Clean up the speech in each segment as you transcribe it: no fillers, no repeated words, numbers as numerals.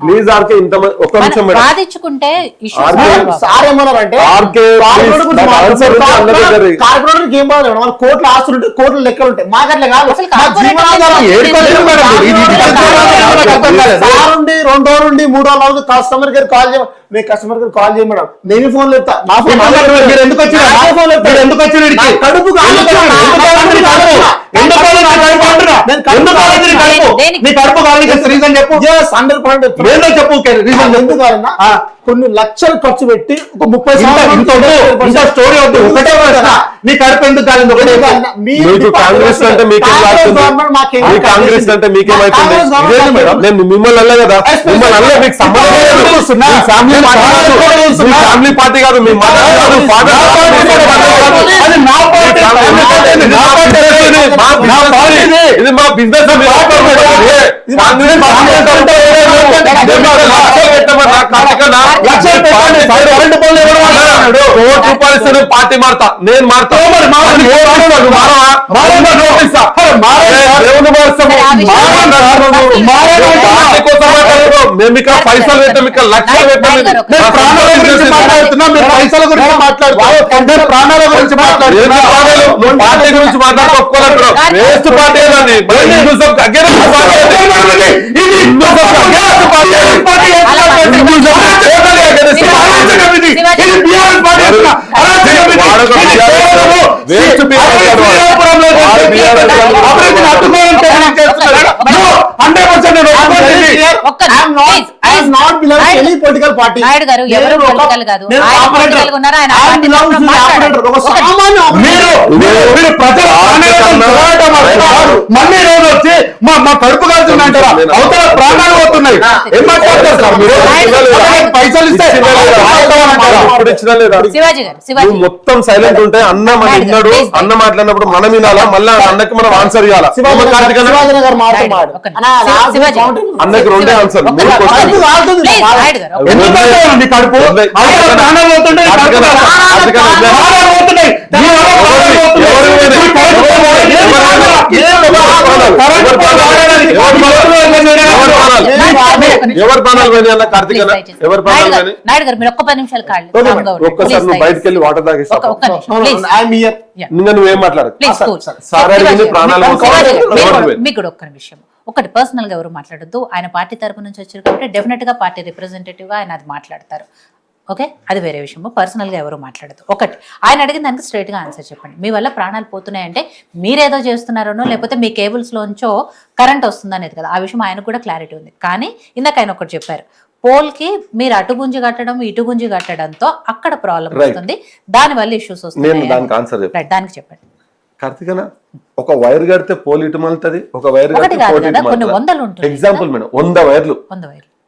Please RK ఇంత ఒక్క నిమిషం మేడం బాధించుకుంటే సార్ ఏమన్నారంటే కార్పొరేటర్కి ఏం బాధ వాళ్ళ కోట్ల ఆస్తులు ఉంటాయి, కోట్ల లెక్కలు ఉంటాయి. మాకు అట్లా కాదు. సార్ ఉండి 2 రోజులు ఉండి 3 రోజులు కస్టమర్ కేర్ కాల్ చేయ, మీ కస్టమర్ కేర్ కాల్ చేయడం నేను ఫోన్ చెప్తా. నా ఫోన్ ఎందుకు వచ్చి కడుపు కొన్ని లక్షలు ఖర్చు పెట్టి ఒక 30 స్టోరీ వద్దు. ఒకటే నీ కడుపు ఎందుకు కాలేదు? కాంగ్రెస్ అంటే కాంగ్రెస్ అంటే మీకేమైతుంది? నేను మిమ్మల్ని అల్ల కదా, మిమ్మల్ని అల్ల మీకు సంబంధం ఫ్యామిలీ పార్టీ కాదు, మీ ఇది మా బిజినెస్. పార్టీ మారుతా, నేను మారుతా. మేము ఇక్కడ పైసలు పెట్టాం, ఇక్కడ లక్షలు పెట్టాం. పైసల గురించి మాట్లాడుతున్నాం, ప్రాణాల గురించి మాట్లాడుతున్నాం. పార్టీ గురించి మాట్లాడుకోవాలంటున్నాం. వేస్ట్ పార్టీ ఏదండి? నాయుడు గారు ఎవరు పొలిటికల్ కాదు, మళ్ళీ రోజు వచ్చి మా కడుపు కాల్చున్నాంటారా? అవతల ప్రాణాలు పోతున్నాయి. ఏం మాట్లాడతారు సార్ మీరు? పైసలు ఇస్తే మొత్తం సైలెంట్ ఉంటే అన్న మన విన్నాడు, అన్న మాట్లాడినప్పుడు మనం వినాలా, మళ్ళీ అన్నకి మనం ఆన్సర్ ఇవ్వాలా? అన్నకి రెండే ఆన్సర్. కడుపు ఎవరు ప్రాణాలు పోయినాయి అన్న? కార్తీక్ అన్న ఎవరు ప్రాణాలు పోయినాయి? నాయుడు గారు మీరు ఒక్క 10 నిమిషాలు కాళ్ళు ఒక్కసారి నువ్వు బయటకు వెళ్ళి వాటర్ తాగేస్తావు. ఇంకా నువ్వేం మాట్లాడదు. మీకు కూడా ఒక్క విషయం, ఒకటి పర్సనల్ గా ఎవరు మాట్లాడద్దు. ఆయన పార్టీ తరపు నుంచి వచ్చారు కాబట్టి డెఫినెట్ గా పార్టీ రిప్రజెంటేటివ్ గా ఆయన అది మాట్లాడతారు. ఓకే, అది వేరే విషయం. పర్సనల్ గా ఎవరు మాట్లాడదు. ఒకటి, ఆయన అడిగిన దానికి స్ట్రైట్ గా ఆన్సర్ చెప్పండి. మీ వల్ల ప్రాణాలు పోతున్నాయంటే మీరేదో చేస్తున్నారనో లేకపోతే మీ కేబుల్స్ లోంచో కరెంట్ వస్తుందనేది కదా, ఆ విషయం ఆయనకు కూడా క్లారిటీ ఉంది. కానీ ఇందాక ఆయన ఒకటి చెప్పారు, పోల్ కి మీరు అటు గుంజి కట్టడం ఇటు గుంజి కట్టడంతో అక్కడ ప్రాబ్లం వస్తుంది, దాని వల్ల ఇష్యూస్ వస్తుంది. దానికి చెప్పండి. కార్తీకన ఒక వైర్ కడితే పోల్ ఇటు మలుతుంది, ఒక వైర్ కొన్ని వందలు ఉంటుంది. ఎగ్జాంపుల్ మేడం, 100 వైర్లు.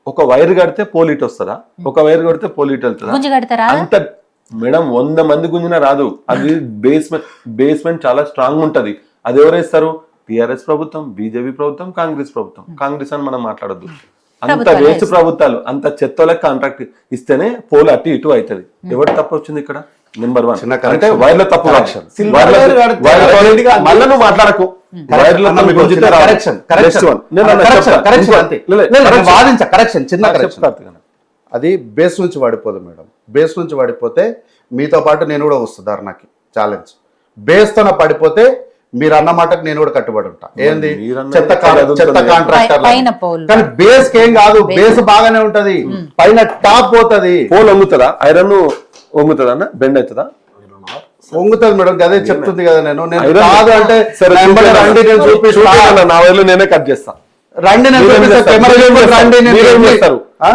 ఒక వైర్ కడితే పోల్ ఇటు వస్తుందా? ఒక వైర్ కడితే పోల్ ఇటు వెళ్తుందా? అంత మేడం 100 మంది గుంజినా రాదు. అది బేస్మెంట్ చాలా స్ట్రాంగ్ ఉంటది. అది ఎవరేస్తారు? టిఆర్ఎస్ ప్రభుత్వం, బీజేపీ ప్రభుత్వం, కాంగ్రెస్ ప్రభుత్వం. కాంగ్రెస్ అని మనం మాట్లాడద్దు. అంత వేస్ట్ ప్రభుత్వాలు, అంత చెత్తలకు కాంట్రాక్ట్ ఇస్తేనే పోల్ అటు ఇటు అవుతుంది. ఎవరు తప్పు వచ్చింది ఇక్కడ? నెంబర్ 1 అంటే వైర్ల తప్పు. మళ్ళీ నువ్వు మాట్లాడకు. అది బేస్ నుంచి వాడిపోదు మేడం. బేస్ నుంచి వాడిపోతే మీతో పాటు నేను కూడా వస్తా ధర్నాకి. ఛాలెంజ్. బేస్ తోన పడిపోతే మీరు అన్న మాటకు నేను కూడా కట్టుబడి ఉంటా. ఏంది చెత్త కాంట్రాక్టర్ కానీ బేస్ ఏం కాదు. బేస్ బాగానే ఉంటది, పైన టాప్ పోతుంది. పోల్ వంగుతుందా? ఐరన్ వంగుతుందా అన్న? బెండ్ అవుతుందా? వంగుతుంది మేడం. అదే చెప్తుంది కదా. నేను కాదు అంటే నా వైర్లు నేనే కట్ చేస్తా. రండి,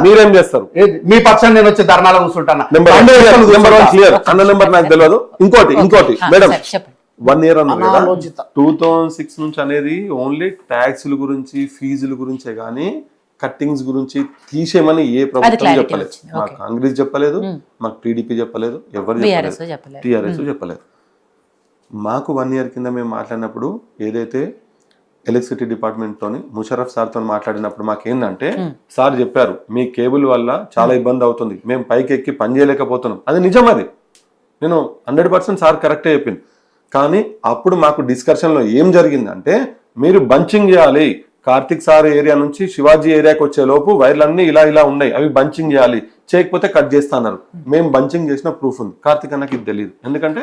మీరేం చేస్తారు? మీ పక్షాన్ని నేను వచ్చి ధర్నాలో కూర్చుంటాను. Number 1 clear. అన్న నెంబర్ నాకు తెలియదు. ఇంకోటి మేడం, 1 ఇయర్ అన్నారు కదా, 2006 నుంచి అనేది ఓన్లీ ట్యాక్సుల గురించి ఫీజుల గురించే గానీ కట్టింగ్స్ గురించి తీసేయమని ఏ ప్రభుత్వం చెప్పలేదు. మాకు కాంగ్రెస్ చెప్పలేదు, మాకు టీడీపీ చెప్పలేదు, ఎవరు చెప్పలేదు, టీఆర్ఎస్ చెప్పలేదు. మాకు 1 ఇయర్ కింద మేము మాట్లాడినప్పుడు ఏదైతే ఎలక్ట్రిసిటీ డిపార్ట్మెంట్ తోని ముషరఫ్ సార్ తో మాట్లాడినప్పుడు మాకేందంటే, సార్ చెప్పారు మీ కేబుల్ వల్ల చాలా ఇబ్బంది అవుతుంది, మేము పైకి ఎక్కి పని చేయలేకపోతున్నాం. అది నిజం. అది నేను 100% సార్ కరెక్టే చెప్పింది. కానీ అప్పుడు మాకు డిస్కషన్ లో ఏం జరిగిందంటే, మీరు బంచింగ్ చేయాలి, కార్తిక్ సార్ ఏరియా నుంచి శివాజీ ఏరియాకి వచ్చే లోపు వైర్లన్నీ ఇలా ఇలా ఉన్నాయి, అవి బంచింగ్ చేయాలి, చేయకపోతే కట్ చేస్తా అన్నారు. మేము బంచింగ్ చేసిన ప్రూఫ్ ఉంది. కార్తిక్ అన్నకి ఇది తెలియదు, ఎందుకంటే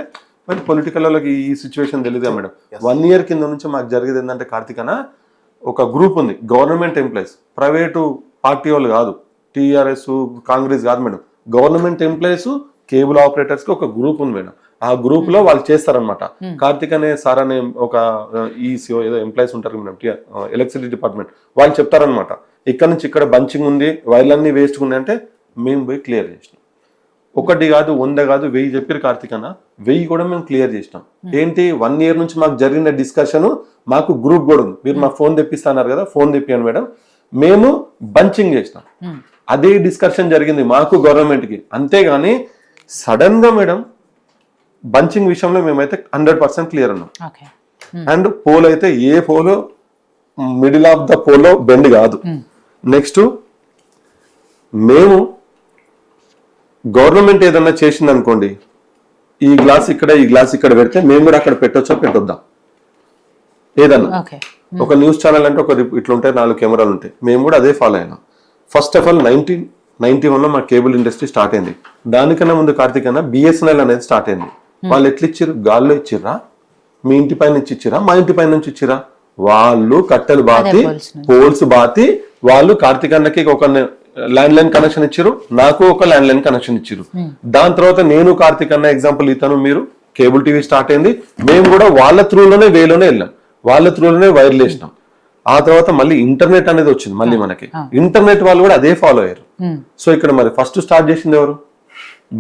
మరి పొలిటికల్ వాళ్ళకి ఈ సిచ్యువేషన్ తెలియదు మేడం. 1 year కింద నుంచి మాకు జరిగేది ఏంటంటే కార్తిక్ అన్న ఒక గ్రూప్ ఉంది, గవర్నమెంట్ ఎంప్లాయీస్, ప్రైవేటు పార్టీ వాళ్ళు కాదు, టీఆర్ఎస్ కాంగ్రెస్ కాదు madam, government employees cable operators కి ఒక గ్రూప్ ఉంది మేడం. ఆ గ్రూప్ లో వాళ్ళు చేస్తారనమాట. కార్తిక్ అనే సార్ అనే ఒక ఈసీఓ ఏదో ఎంప్లాయీస్ ఉంటారు మేడం, ఎలక్ట్రిసిటీ డిపార్ట్మెంట్, వాళ్ళు చెప్తారనమాట ఇక్కడ నుంచి ఇక్కడ బంచింగ్ ఉంది, వైర్లన్నీ వేస్ట్ ఉన్నాయి అంటే మేము పోయి క్లియర్ చేసినాం. 1 కాదు 100 కాదు 1000 చెప్పారు కార్తిక్ అన్న, 1000 కూడా మేము క్లియర్ చేసినాం. ఏంటి 1 year నుంచి మాకు జరిగిన డిస్కషన్, మాకు గ్రూప్ కూడా ఉంది. మీరు మా ఫోన్ తెప్పిస్తున్నారు కదా, ఫోన్ తెప్పాను మేడం, మేము బంచింగ్ చేసినాం. అదే డిస్కషన్ జరిగింది మాకు గవర్నమెంట్ కి. అంతేగాని సడన్ గా మేడం బంచింగ్ విషయంలో మేమైతే 100% క్లియర్ ఉన్నాం. అండ్ పోల్ అయితే ఏ పోలో మిడిల్ ఆఫ్ ద పోలో బెండ్ కాదు. నెక్స్ట్ మేము గవర్నమెంట్ ఏదన్నా చేసింది అనుకోండి, ఈ గ్లాస్ ఇక్కడ ఈ గ్లాస్ ఇక్కడ పెడితే మేము కూడా అక్కడ పెట్టొచ్చా పెట్టొద్దాం ఏదన్నా. ఒక న్యూస్ ఛానల్ అంటే ఒక ఇట్లుంటాయి 4 కెమెరాలు ఉంటాయి, మేము కూడా అదే ఫాలో అయినాం. ఫస్ట్ ఆఫ్ ఆల్ 1991లో మా కేబుల్ ఇండస్ట్రీ స్టార్ట్ అయింది. దానికన్నా ముందు కార్తిక్ అన్న బిఎస్ఎన్ఎల్ అనేది స్టార్ట్ అయింది. వాళ్ళు ఎట్లా ఇచ్చిర్రు, గాల్లో ఇచ్చిర్రా, మీ ఇంటి పై నుంచి ఇచ్చిరా, మా ఇంటి పై నుంచి ఇచ్చిరా, వాళ్ళు కట్టెలు బాతి పోల్స్ బాతి వాళ్ళు కార్తిక్ అన్నకి ఒక ల్యాండ్ లైన్ కనెక్షన్ ఇచ్చారు, నాకు ఒక ల్యాండ్ లైన్ కనెక్షన్ ఇచ్చారు. దాని తర్వాత నేను కార్తిక్ అన్న ఎగ్జాంపుల్ ఇతను మీరు కేబుల్ టీవీ స్టార్ట్ అయింది, మేము కూడా వాళ్ళ త్రూలోనే వేలోనే వెళ్ళాం, వాళ్ళ త్రూలోనే వైర్లు వేసినాం. ఆ తర్వాత మళ్ళీ ఇంటర్నెట్ అనేది వచ్చింది, మళ్ళీ మనకి ఇంటర్నెట్ వాళ్ళు కూడా అదే ఫాలో అయ్యారు. సో ఇక్కడ మరి ఫస్ట్ స్టార్ట్ చేసింది ఎవరు,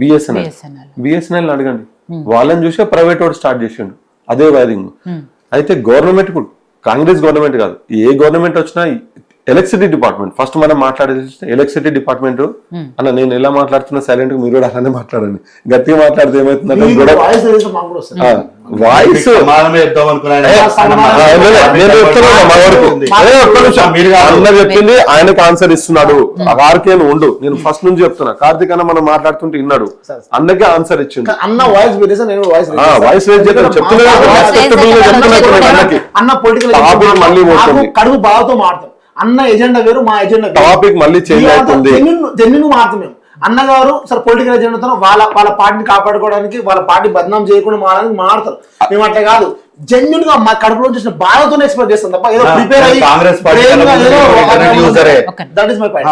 బిఎస్ఎన్ఎల్ అడగండి, వాళ్ళని చూసే ప్రైవేట్ వాడు స్టార్ట్ చేసిండు అదే వైరింగ్. అయితే గవర్నమెంట్ ఇప్పుడు కాంగ్రెస్ గవర్నమెంట్ కాదు, ఏ గవర్నమెంట్ వచ్చినా ఎలక్ట్రిసిటీ డిపార్ట్మెంట్ ఫస్ట్ మనం మాట్లాడేది ఎలక్ట్రిసిటీ డిపార్ట్మెంట్ అన్న. నేను ఎలా మాట్లాడుతున్నా సైలెంట్, మీరు కూడా అలానే మాట్లాడండి, గట్టిగా మాట్లాడితే ఏమవుతుందంటే వాయిస్ అన్న చెప్పింది ఆయనకు ఆన్సర్ ఇస్తున్నాడు, వారికేను ఉండు. నేను ఫస్ట్ నుంచి చెప్తున్నా, కార్తిక్ అన్న మనం మాట్లాడుతుంటే విన్నాడు, అన్నకే ఆన్సర్ ఇచ్చిండు. అన్న వాయిస్ వాయిస్ రేజ్ చెప్తున్నా అన్న పొలిటికల్ మళ్ళీ పోతుంది, కడుపు బాధతో మాట్లాడు. అన్న ఎజెండా వేరు, మా ఎజెండా టాపిక్ మళ్ళీ చేంజ్ అవుతుంది. జెన్యున్ మారుతాం మేము. అన్నగారు సార్ పొలిటికల్ ఎజెండాతో వాళ్ళ పార్టీని కాపాడుకోవడానికి, వాళ్ళ పార్టీ బదనాం చేయకుండా మారడానికి మారుతారు. మేము అట్లా కాదు, జెన్యున్ గా మా కడుపులో చేసిన బాధతో ఎక్స్ప్రెస్ చేస్తాం తప్ప ఏదో ప్రిపేర్ అయ్యి Congress that is my point.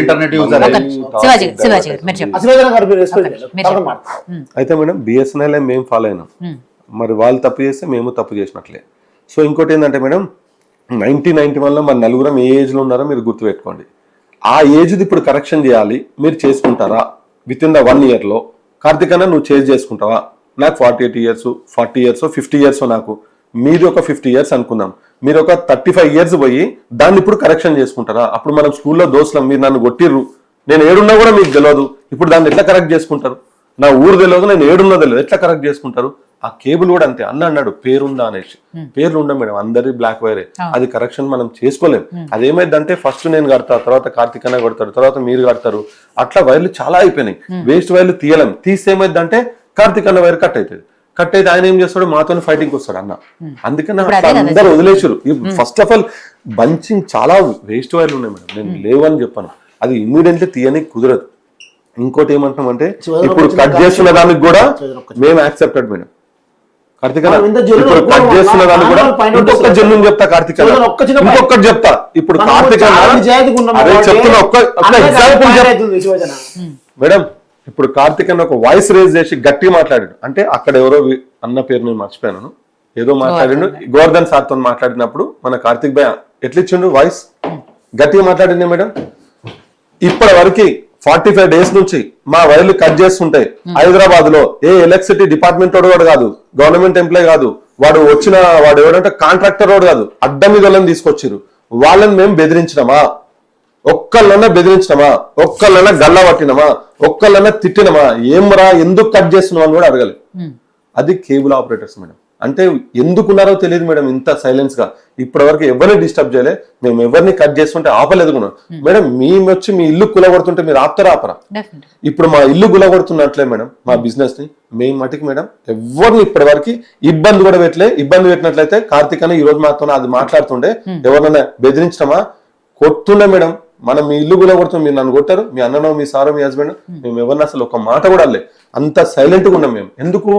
Internet user. అయితే మేడం బిఎస్ఎన్ఎల్ మేము ఫాలో అయినాం, మరి వాళ్ళు తప్పు చేస్తే మేము తప్పు చేసినట్లే. సో ఇంకోటి ఏంటంటే మేడం 1991లో మన నలుగురం ఏ ఏజ్ లో ఉన్నారో మీరు గుర్తుపెట్టుకోండి. ఆ ఏజ్ ఇప్పుడు కరెక్షన్ చేయాలి, మీరు చేసుకుంటారా విత్ ఇన్ ద 1 year లో? కార్తిక్ అన్న నువ్వు చేంజ్ చేసుకుంటావా? నాకు 48 years 40 years 50 years నాకు, మీది ఒక 50 years అనుకుందాం, మీరు ఒక 35 years పోయి దాన్ని ఇప్పుడు కరెక్షన్ చేసుకుంటారా? అప్పుడు మనం స్కూల్లో దోస్తులం, మీరు నన్ను కొట్టిర్రు, నేను ఏడున్నా కూడా మీకు తెలియదు, ఇప్పుడు దాన్ని ఎట్లా కరెక్ట్ చేసుకుంటారు? నా ఊరు తెలియదు, నేను ఏడున్నా తెలియదు, ఎట్లా కరెక్ట్ చేసుకుంటారు? ఆ కేబుల్ కూడా అంతే, అన్న అన్నాడు పేరుందా అనేసి, పేర్లు ఉండం మేడం, అందరి బ్లాక్ వైరే, అది కరెక్షన్ మనం చేసుకోలేం. అదేమైందంటే ఫస్ట్ నేను కడతా, తర్వాత కార్తిక్ అన్న కొడతాడు, తర్వాత మీరు కడతారు, అట్లా వైర్లు చాలా అయిపోయినాయి. వేస్ట్ వైర్లు తీయలేం, తీస్తే ఏమైందంటే కార్తిక్ అన్న వైర్ కట్ అవుతుంది. కట్ అయితే ఆయన ఏం చేస్తాడు, మాతో ఫైటింగ్ వస్తాడు అన్న. అందుకని అందరు వదిలేసారు. ఫస్ట్ ఆఫ్ ఆల్ బంచింగ్ చాలా వేస్ట్ వైర్లు ఉన్నాయి మేడం, నేను లేవని చెప్పాను, అది ఇమ్మీడియట్లీ తీయని కుదరదు. ఇంకోటి ఏమంటామంటే ఇప్పుడు కట్ చేస్తున్న దానికి కూడా మేము యాక్సెప్టెడ్ మేడం. కార్తిక్ ఇప్పుడు కట్ చేస్తున్న దాన్ని కూడా ఇంకొక జన్మం చెప్తా, కార్తిక్ ఇంకొకటి చెప్తా. ఇప్పుడు కార్తిక్ చెప్తున్న ఒక్క ఎగ్జాంపుల్ మేడం, ఇప్పుడు కార్తిక్ అన్న ఒక వాయిస్ రేజ్ చేసి గట్టిగా మాట్లాడాడు అంటే, అక్కడ ఎవరో అన్న పేరు నేను మర్చిపోయాను, ఏదో మాట్లాడిండు, గోవర్ధన్ సార్ తో మాట్లాడినప్పుడు మన కార్తిక్ భయ ఎట్లా ఇచ్చిండు వాయిస్, గట్టిగా మాట్లాడింది మేడం. ఇప్పటి వరకు 45 days నుంచి మా వైర్లు కట్ చేస్తుంటాయి. హైదరాబాద్ లో ఏ ఎలక్ట్రిసిటీ డిపార్ట్మెంట్ వాడు కూడా కాదు, గవర్నమెంట్ ఎంప్లాయ్ కాదు, వాడు ఎవడంటే కాంట్రాక్టర్ వాడు కాదు, అడ్డ మీద వాళ్ళని తీసుకొచ్చిర్రు. వాళ్ళని మేము బెదిరించినమా? ఒక్కళ్ళన్నా బెదిరించినమా? ఒక్కళ్ళన్నా గల్ల పట్టినమా? ఒక్కళ్ళన్నా తిట్టినమా? ఏమరా ఎందుకు కట్ చేస్తున్నావు అని కూడా అడగలేదు. అది కేబుల్ ఆపరేటర్స్ మేడం. అంటే ఎందుకున్నారో తెలియదు మేడం ఇంత సైలెన్స్ గా. ఇప్పటి వరకు ఎవరిని డిస్టర్బ్ చేయలే, మేము ఎవరిని కట్ చేస్తుంటే ఆపలేదు కూడా. మేడం మేము వచ్చి మీ ఇల్లు కులగొడుతుంటే మీరు ఆపరా? ఇప్పుడు మా ఇల్లు గులగొడుతున్నట్లే మేడం మా బిజినెస్ ని. మేము మటుకు మేడం ఎవరిని ఇప్పటి వరకు ఇబ్బంది కూడా ఇబ్బంది పెట్టినట్లయితే కార్తీక్ అని ఈ రోజు మాతో అది మాట్లాడుతుండే ఎవరన్నా బెదిరించడమా కొట్టుండే మేడం. మనం మీ ఇల్లు కూడా కొడుతాం, మీరు నన్ను కొట్టారు, మీ అన్ననో మీ సారో మీ హస్బెండ్, మేము ఎవరిని అసలు ఒక మాట కూడా అల్లే. అంత సైలెంట్ గా ఉన్నాం మేము. ఎందుకు?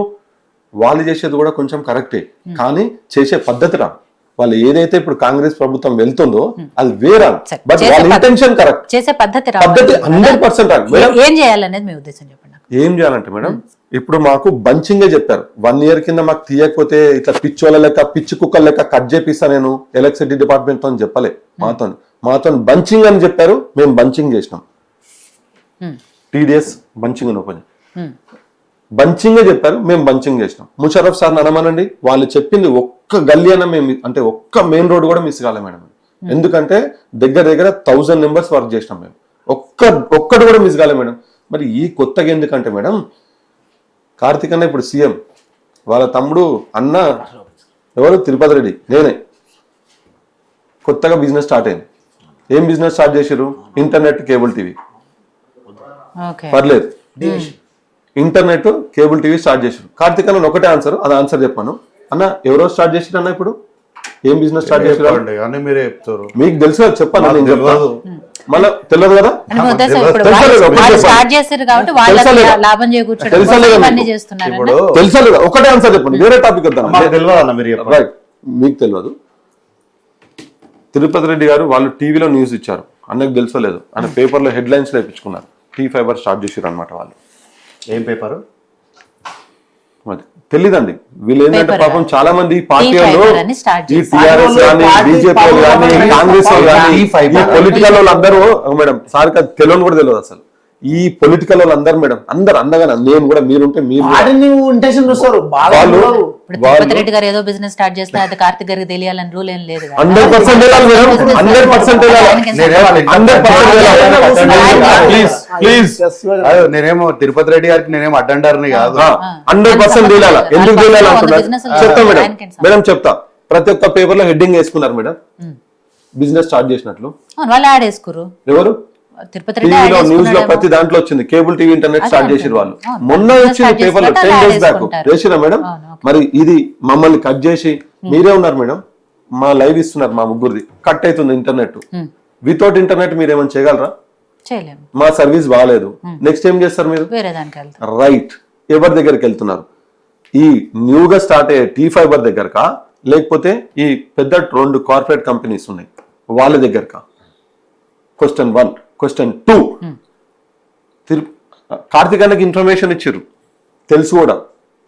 వాళ్ళు చేసేది కూడా కొంచెం కరెక్టే, కానీ చేసే పద్ధతి రా. వాళ్ళు ఏదైతే ఇప్పుడు కాంగ్రెస్ ప్రభుత్వం వెళ్తుందో అది వేరా, బట్ వాళ్ళ ఇంటెన్షన్ కరెక్ట్, చేసే పద్ధతి 100% ఏం చేయాలనేది మీ ఉద్దేశం చెప్పండి. ఏం చేయాలంటే మేడం, ఇప్పుడు మాకు బంచింగే చెప్పారు. 1 year కింద మాకు తీయకపోతే ఇట్లా పిచ్చోళ్ళ లెక్క పిచ్చి కుక్కల లెక్క కట్ చేపిస్తా నేను ఎలక్ట్రిసిటీ డిపార్ట్మెంట్ తో చెప్పలే. మాతో బంచింగ్ అని చెప్పారు, మేము బంచింగ్ చేసినాం. TDS బంచింగ్ అని ఓపెన్ బంచింగ్ చెప్పారు, మేము బంచింగ్ చేసినాం. ముషరఫ్ సార్ అనమనండి, వాళ్ళు చెప్పింది ఒక్క గల్లీ అన్న మేము అంటే ఒక్క మెయిన్ రోడ్ కూడా మిస్ కాలే మేడం. ఎందుకంటే దగ్గర 1000 members వర్క్ చేసినాం మేము, ఒక్కటి కూడా మిస్ కాలే మేడం. మరి ఈ కొత్తగా ఎందుకంటే మేడం, కార్తీక్ అన్న ఇప్పుడు సీఎం, వాళ్ళ తమ్ముడు అన్న ఎవరు తిరుపతి రెడ్డి, నేనే కొత్తగా బిజినెస్ స్టార్ట్ అయింది. ఏం బిజినెస్ స్టార్ట్ చేశారు? Internet cable TV. పర్లేదు, ఇంటర్నెట్ కేబుల్ టీవీ స్టార్ట్ చేశారు. కార్తీక్ అన్న ఒకటే ఆన్సర్, అది ఆన్సర్ చెప్పాను అన్న. ఎవరో స్టార్ట్ చేసారు అన్న, ఇప్పుడు ఏం బిజినెస్ స్టార్ట్ చేశారు అని మీరే చెప్తారు. మీకు తెలుసు కదా, చెప్పాను నేను చెప్తాను. మళ్ళీ తెలియదు కదా, తెలుసా లేదా? ఒకటే ఆన్సర్ చెప్పండి, వేరే టాపిక్ వద్దాం. మీకు తెలియదు. తిరుపతి రెడ్డి గారు వాళ్ళు టీవీలో న్యూస్ ఇచ్చారు, అన్నకు తెలుసో లేదు, ఆయన పేపర్లో హెడ్లైన్స్ లో ఇప్పించుకున్నారు. T5 స్టార్ట్ చేసారు అనమాట వాళ్ళు. ఏం పేపర్ తెలీదండి. వీళ్ళు ఏంటంటే పాపం చాలా మంది పార్టీలో ఈ టీఆర్ఎస్ కానీ బీజేపీ కానీ కాంగ్రెస్ కానీ ఈ పొలిటికల్ వాళ్ళందరూ మేడం సార్ తెలియని కూడా తెలియదు అసలు. ఈ పొలిటికల్ వాళ్ళందరూ మేడం అందరు అందగా నేను కూడా మీరుంటే మీరు రెడ్డి గారు ఏదో బిజినెస్ స్టార్ట్ చేస్తే అది కార్తిక్ గారికి తెలియాలని రూల్ ఏం లేదు. 100% నేనేమో తిరుపతి రెడ్డి గారికి నేనేమో అడ్డండారని కాదు, 100% తెలియాలా. ఎందుకు తెలియాలి అంటున్నారు చెప్తా మేడం. మేడం చెప్తా. ప్రతి ఒక్క పేపర్ లో హెడ్డింగ్ వేసుకున్నారు మేడం, బిజినెస్ స్టార్ట్ చేసినట్లు. వాళ్ళు యాడ్ వేసుకురు. ఎవరు? టీవీలో న్యూస్ లో ప్రతి దాంట్లో వచ్చింది, కేబుల్ టీవీ ఇంటర్నెట్ స్టార్ట్ చేసిరు వాళ్ళు. మొన్న వచ్చింది పేపర్ లో 10 days బ్యాక్ చేసిరా మేడం. మరి ఇది మమ్మల్ని కట్ చేసి మీరే ఉన్నారు మేడం, మా లైవ్ ఇస్తున్నారు, మా ముగ్గురిది కట్ అవుతుంది ఇంటర్నెట్. వితౌట్ ఇంటర్నెట్ మీరు ఏమైనా చేయగలరా? మా సర్వీస్ బాగాలేదు. నెక్స్ట్ ఏం చేస్తారు మీరు? రైట్, ఎవరి దగ్గరికి వెళ్తున్నారు? ఈ న్యూగా స్టార్ట్ అయ్యే T5 దగ్గరకా, లేకపోతే ఈ పెద్ద 2 కార్పొరేట్ కంపెనీస్ ఉన్నాయి వాళ్ళ దగ్గరకా? క్వశ్చన్ 1. క్వశ్చన్ 2, కార్తీక్ అన్నకి ఇన్ఫర్మేషన్ ఇచ్చారు, తెలుసు కూడా.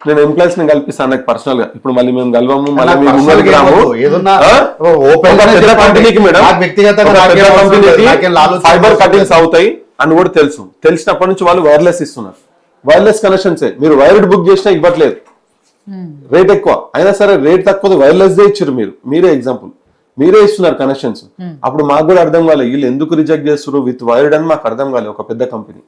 నేను ఎంప్లాయీస్ ని కల్పిస్తాను నాకు పర్సనల్ గా. ఇప్పుడు మళ్ళీ మేము కలవము, మళ్ళీ ఫైబర్ కటింగ్స్ అవుతాయి అని కూడా తెలుసు. తెలిసినప్పటి నుంచి వాళ్ళు వైర్లెస్ ఇస్తున్నారు, వైర్లెస్ కనెక్షన్స్. మీరు వైర్డ్ బుక్ చేసినా ఇవ్వట్లేదు, రేట్ ఎక్కువ అయినా సరే రేట్ తక్కువ వైర్లెస్ దే ఇచ్చారు. మీరే ఎగ్జాంపుల్, మీరే ఇస్తున్నారు కనెక్షన్స్. అప్పుడు మాకు కూడా అర్థం కాలేదు వీళ్ళు ఎందుకు రిజెక్ట్ చేస్తున్నారు విత్ వైర్డ్ అని. మాకు అర్థం కాలేదు. ఒక పెద్ద కంపెనీ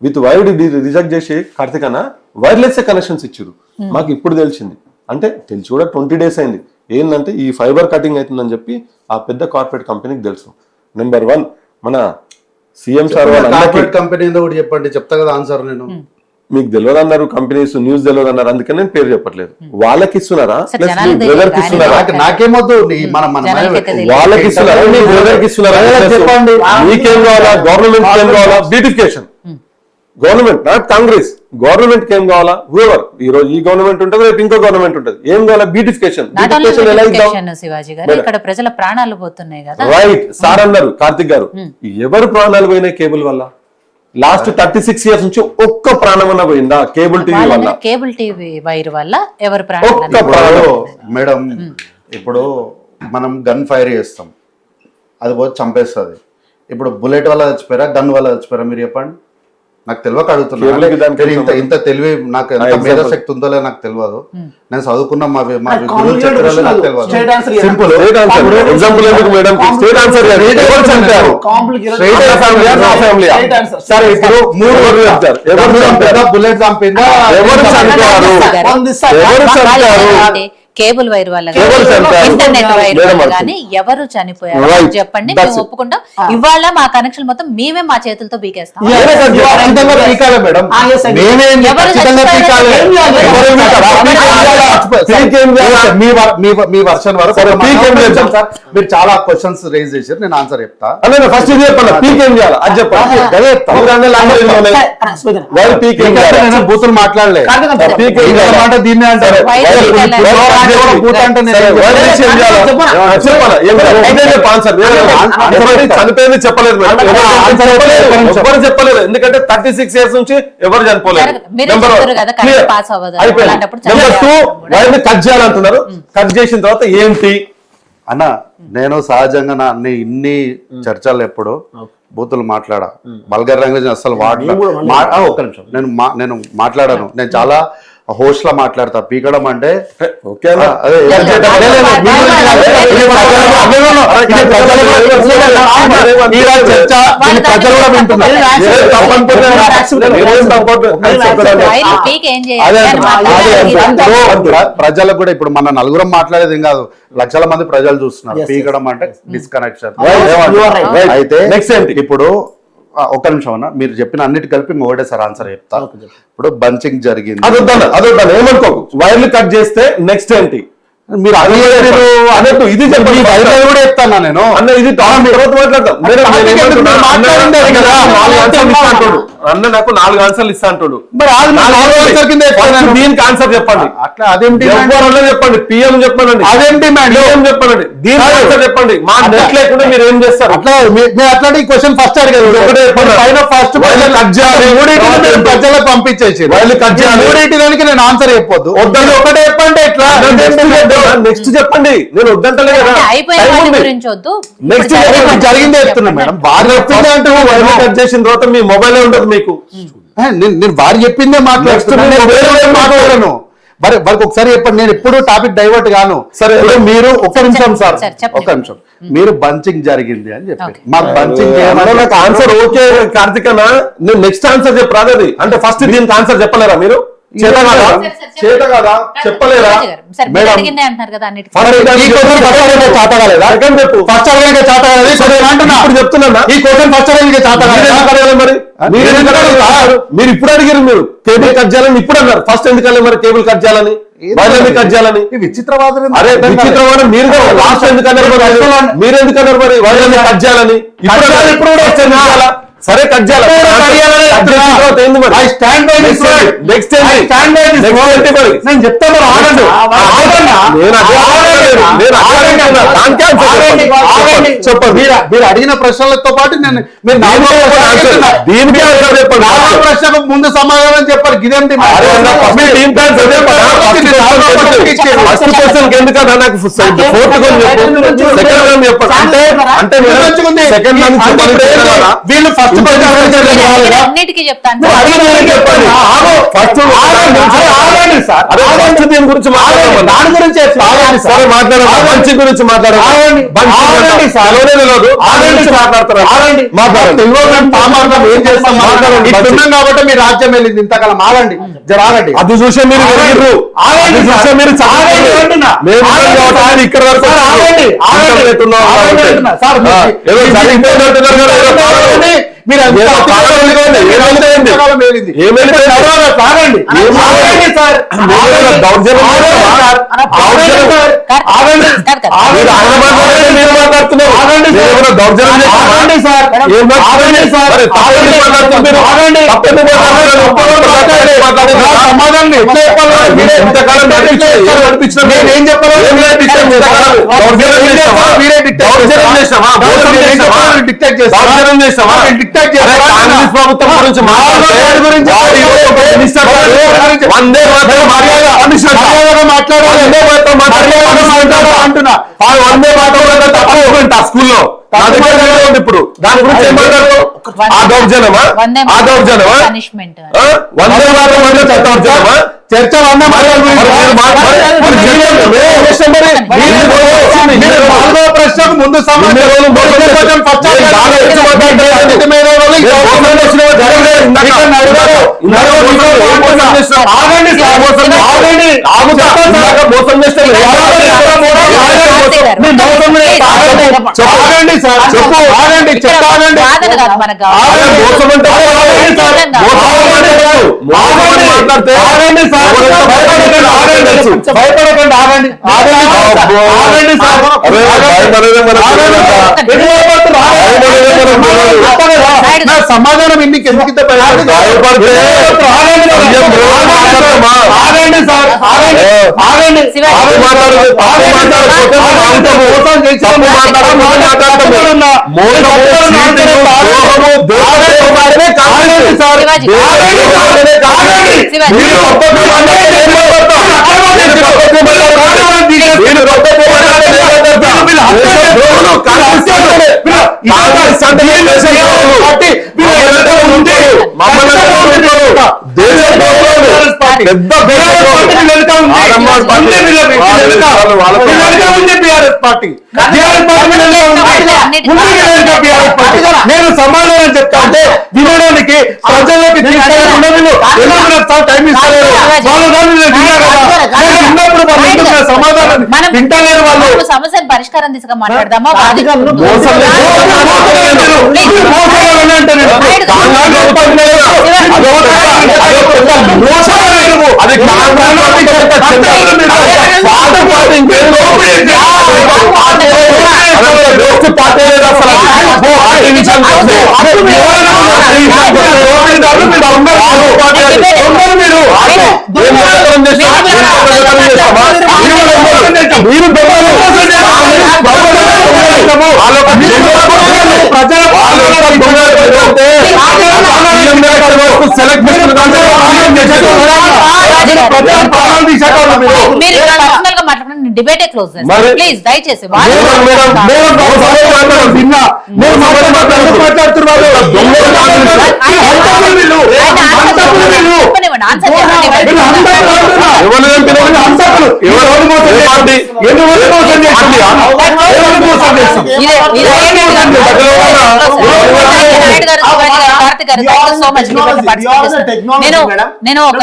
విత్ వైర్డ్ రిజెక్ట్ చేసి కార్తీక్ అన్న వైర్లెస్ కనెక్షన్స్ ఇచ్చారు. మాకు ఇప్పుడు తెలిసింది, అంటే తెలిసి కూడా 20 days అయింది. ఏంటంటే ఈ ఫైబర్ కటింగ్ అవుతుందని చెప్పి ఆ పెద్ద కార్పొరేట్ కంపెనీకి తెలుసు. నెంబర్ 1 మన సీఎం సార్ కంపెనీ చెప్పండి, చెప్తా కదా ఆన్సర్. నేను మీకు తెలియదు అన్నారు, కంపెనీస్ న్యూస్ తెలియదు అన్నారు, అందుకని నేను పేరు చెప్పట్లేదు. వాళ్ళకి ఇస్తున్నారా, బ్రదర్ కి ఇస్తున్నారా? నాకేమొద్దు, వాళ్ళకి ఇస్తున్నారా, మీ బ్రదర్ కి ఇస్తున్నారా? చెప్పండి, మీకేం కావాలా? గవర్నమెంట్ ఏం కావాలా? Beautification. Government not Congress, government కి ఏం కావాలా? హూఎవర్, ఈ రోజు ఈ గవర్నమెంట్ ఉంటుంది, రేపు ఇంకో గవర్నమెంట్ ఉంటుంది. ఏం కావాలా? బ్యూటిఫికేషన్. ఇక్కడ ప్రజల ప్రాణాలు పోతున్నాయి కదా. రైట్ సార్ అన్నారు కార్తిక్ గారు, ఎవరు ప్రాణాలు పోయినాయి కేబుల్ వల్ల? లాస్ట్ 36 years నుంచి ఒక్క ప్రాణమన్నా పోయిందా కేబుల్ టీవీ వల్ల? కేబుల్ టీవీ వైర్ వల్ల ఎవరు మేడం, ఇప్పుడు మనం గన్ ఫైర్ చేస్తాం, అది పోతే చంపేస్తుంది. ఇప్పుడు బుల్లెట్ వల్ల చచ్చిపోయారా, గన్ వల్ల చచ్చిపోయారా? మీరు చెప్పండి. నాకు తెలియక అడుగుతున్నా. కేబుల్ కి దానికి నేను ఇంత తెలివి నాకు ఎంత example. మేధాశక్తి ఉందో లేదో నాకు తెలియదు. నేను చదువుకున్న మా గురువు complicated చరిత్రలో నాకు question తెలియదు. straight answer ఇవ్వండి. సింపుల్ ఎగ్జాంపుల్ ఎందుకు మేడం? స్ట్రేట్ ఆన్సర్ ఎవరు చంపారు? Complicated. Straight family ఆ, నా family ఆ? Straight answer. సరే ఇప్పుడు మూడు ఎవరు చంపారు? ఎవరు చంపారు? బుల్లెట్ చంపిందా? ఎవరు చంపారు? ఎవరు చంపారు? కేబుల్ వైర్ వల్ల ఎవరు చంపారు? ఇంటర్నెట్ వైర్ మేడం వల్ల అర్థం. కానీ ఎవరు చనిపోయారు Right. అని చెప్పండి, That's మేము it. ఒప్పుకుంటాం. ఇవాళ మా కనెక్షన్ మొత్తం మేమే మా చేతులతో బీకేస్తాం. వేరే కాదు, ఖచ్చితంగా పీకాలే madam. Ah, yes, I do. మేమేం ఎవరు ఖచ్చితంగా చచ్చిపోయారు? పీకాలే. ఏం చేయాలి? ఎవరు పీకాలా? పీకేం చేయాలా? మీ వర్షన్ వరకు సరే, పీకేం చేద్దాం. సార్. మీరు చాలా క్వశ్చన్స్ రేజ్ చేశారు, నేను ఆన్సర్ చెప్తా. అన్న ఫస్ట్ ఇది చెప్పండి, పీక్ ఏం చేయాలి అది చెప్పండి. అదే చెప్తా. మీరు అన్న లాంగ్వేజ్ లో ఉన్నాయి. వాళ్ళు పీక్ ఏం పీక్ అంటే చేయాలి? నేను బూతులు మాట్లాడలే. పీక్ ఏం చేయాలి? అంటే దీన్నే అంటారు. వైర్ బూత్ అంటే నేను సరే, వైర్ నుంచి ఏం చేయాలి? చెప్పాలా? ఏం చేయాలి? ఇదే చెప్పు ఆన్సర్. వేరే ఎవరు చనిపోయింది చెప్పలేదు మేడం. ఎవరు చెప్పలేదు, ఎందుకంటే 36 years నుంచి ఎవరు చనిపోలేదు. మీరే నెంబర్ చెప్తారు కదా, కరెంట్ పాస్ అవ్వదు. అలాంటప్పుడు నెంబర్ 2 వైర్ని కట్ చేయాలంటున్నారు. కట్ చేసిన తర్వాత ఏంటి? అన్న నేను సహజంగా ఇన్ని చర్చలు ఎప్పుడు బూతులు మాట్లాడా, వల్గర్ లాంగ్వేజ్ అసలు ఒక్క నిమిషం, నేను మాట్లాడాను. నేను చాలా హోస్ట్ లా మాట్లాడతా. పీకడం అంటే ఓకే అన్న. అదే ప్రజలు కూడా వింటున్నారు. వైర్ పీక్ ఏం చేయాలి అని మాట్లాడాలి. ప్రజలకు కూడా ఇప్పుడు మన నలుగురం మాట్లాడేది ఏం కాదు, లక్షల మంది ప్రజలు చూస్తున్నారు. పీకడం అంటే డిస్కనెక్షన్. అయితే నెక్స్ట్ ఏంటి? ఇప్పుడు ఒక్క నిమిషం అన్న, మీరు చెప్పిన అన్నిటి కలిపి ఒకటే సార్ ఆన్సర్ చెప్తా. ఇప్పుడు బంచింగ్ జరిగింది, అదొద్దాను ఏమనుకోకు. వైర్లు కట్ చేస్తే నెక్స్ట్ ఏంటి? మీరు అన్నట్టు ఇది చెప్పండి. కూడా చెప్తాను నేను. అన్న ఇది తర్వాత మాట్లాడతాం. అన్న నాకు 4 ఆన్సర్లు ఇస్తా అంటాడు. దీనికి ఆన్సర్ చెప్పండి. అట్లా అదేంటి ఎవరన్నా చెప్పండి. పిఎం చెప్పండి. అదేంటి పిఎం చెప్పండి. దీనికి ఆన్సర్ చెప్పండి. మా నెట్ లేకుండా మీరు ఏం చేస్తారు? అట్లా మీరు అట్లాంటి క్వశ్చన్ ఫస్ట్ అడిగారు. ఫస్ట్ కట్ చేయాలి, ప్రజలకు పంపించేసి వైర్లు కట్ చేయాలి. మూడింటి దానికి నేను ఆన్సర్ చెప్పొద్దు. వద్దని ఒకటే చెప్పండి. ఎట్లా నెక్స్ట్ చెప్పండి. నేను వద్దంటలే కదా. అయిపోయిన వాటి గురించి వద్దు. నెక్స్ట్ జరిగిందే చెప్తున్నా మేడం. వారు చెప్పిందే అంటే వైర్లు కట్ చేసిన తర్వాత మీ మొబైల్ ఉంటుంది మీకు. నేను వారు చెప్పిందే మాట్లాడను. వారికి ఒకసారి చెప్పండి. నేను ఎప్పుడు టాపిక్ డైవర్ట్ గాను. సరే మీరు ఒక్క నిమిషం సార్, ఒక్క నిమిషం. మీరు బంచింగ్ జరిగింది అని చెప్పారు. మాకు బంచింగ్ నాకు ఆన్సర్ ఓకే కార్తిక్ అన్న. నేను నెక్స్ట్ ఆన్సర్ చెప్పు రాదది. అంటే ఫస్ట్ దీనికి ఆన్సర్ చెప్పలేరా మీరు? చేత కదా చెప్పలేరా మేడం? అంటున్నారు కదా అన్నిటికీ. ఇప్పుడు చెప్తున్నా ఈ క్వశ్చన్ ఫస్ట్ మరి మీరు ఇప్పుడు అడిగారు. మీరు కేబుల్ కట్ చేయాలని ఇప్పుడు అన్నారు. ఫస్ట్ ఎందుకన్నా మరి కేబుల్ కట్ చేయాలని, వైర్లని కట్ చేయాలని? విచిత్రవాదం. అరే విచిత్రవాదం మీరు లాస్ట్ ఎందుకన్నారు మరి? మీరు ఎందుకన్నారు మరి వైర్లని కట్ చేయాలని? ఇప్పుడు కూడా సరే కట్ చేయాలి. నేను చెప్తాను. మీరు అడిగిన ప్రశ్నలతో పాటు నేను దీనికి ప్రశ్నకు ముందు సమాధానం చెప్పారు. ఇదేంటి ఫస్ట్ క్వశ్చన్ ఎందుకన్నా నాకు ఫోర్త్ అంటే సెకండ్ వీళ్ళు ఫస్ట్ అన్నిటికీ చెప్తాను. దీని గురించి దాని గురించి మంచి గురించి మాట్లాడాలి. ఏం చేస్తాం కాబట్టి మీరు రాజ్యం వెళ్ళింది ఇంతకాలం. ఆగండి జరాగండి. అది చూసే మీరు వెళ్ళిర్రు. అది చూసే మీరు ఇక్కడ వరకు మీరు ఏం కాంగ్రెస్ ప్రభుత్వం గురించి వందే మాట్లాడాలి. వందే మాత్రం స్కూల్లో నా దగ్గర దగ్గర ఉంది ఇప్పుడు. దాని గురించి ఏం మాట్లాడతావు? ఆ దౌర్జన్యమా? ఆ దౌర్జన్యమా? పనిష్మెంట్ వందే మాత్రం వందే దౌర్జన్యమా? చర్చ వందే మాత్రం ప్రశ్నకు ముందు భయపడకండి, ఆగండి సమాధానం ఎన్నికి ఎందుకు నేను సమాధానం చెప్తా అంటే వినడానికి ప్రజలకి టైం ఇస్తలేదు. సమాధానం వింటలేరు వాళ్ళు. సమస్యను పరిష్కారం దిశగా మాట్లాడదామా? డిబేటే క్లోజ్ ప్లీజ్ దయచేసి. నేను ఒక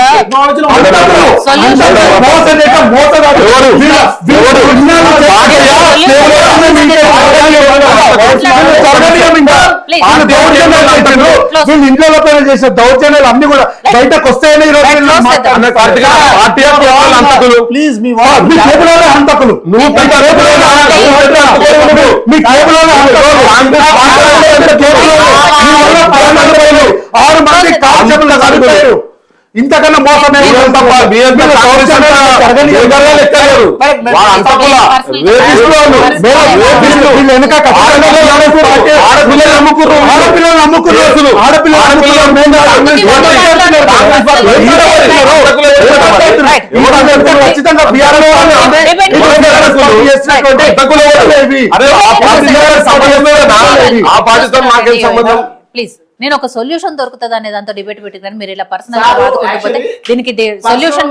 ఇంట్లో చేసే దౌర్జన్యాలు అన్ని కూడా బయటకు వస్తాయని ప్లీజ్ మీ హంతకులు ఆరు మంది కాల్చబడ్డారు. ఇంతకన్నా మోసమే ఖచ్చితంగా ఆ పార్టీతో నాకేం సంబంధం? ప్లీజ్ నేను ఒక సొల్యూషన్ దొరుకుతుంది అనే దాంతో డిబేట్ పెట్టుకున్నాను. మీరు ఇలా పర్సనల్ గా వాదుకుంటూ పోతే దీనికి సొల్యూషన్